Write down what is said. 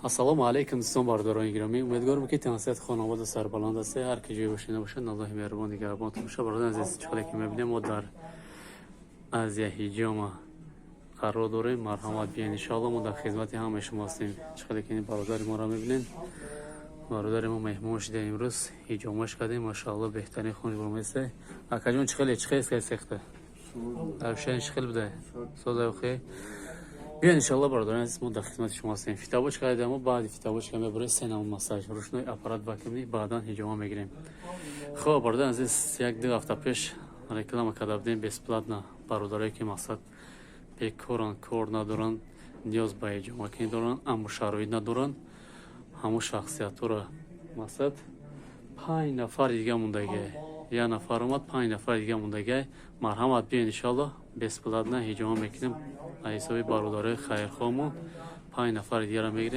السلام علیکم دوستان برداران گرامی، امیدوارم که تناسیت خانواده سربلند است. هر کی جای باشید باشید الله مهربان نگهبانتون باشه. برادران عزیز، چقدر که میبینیم ما در ازیا هیجام قرار داریم. مرحمت بیاین ان شاء الله. ما در خدمت همه شما هستیم. چقدر که این برادر ما را میبینین، برادر ما مهمون شده امروز هیجامش کردیم ماشاءالله. بهترین خونی برام است. اکا جون چقدر سخته روشن شخل بده سودا خیر. بیاین ان شاء الله برادران عزیز، ما در خدمت شما هستیم. فیتابوچ کردیم و بعد فیتابوچ کردیم برای سینما ماساژ روشنای آپارات باکمی بعداً هیجام میگیریم. خب برادران عزیز، یک دو هفته پیش реклама کرده بودیم безплатно. برادرایی که مقصد بکورن، کور ندارن، نیاز به هیجام کنی دارن، اما شرایط ندارن، همون شخصیت رو مقصد 5 نفر دیگه موندگی، یک نفر اومد 5 نفر دیگه موندگی. مرحمت بیاین ان شاء الله безплатно هیجام میکنیم. حسابی برادرای خیرخواهمون 5 نفر دیگه را میگیریم.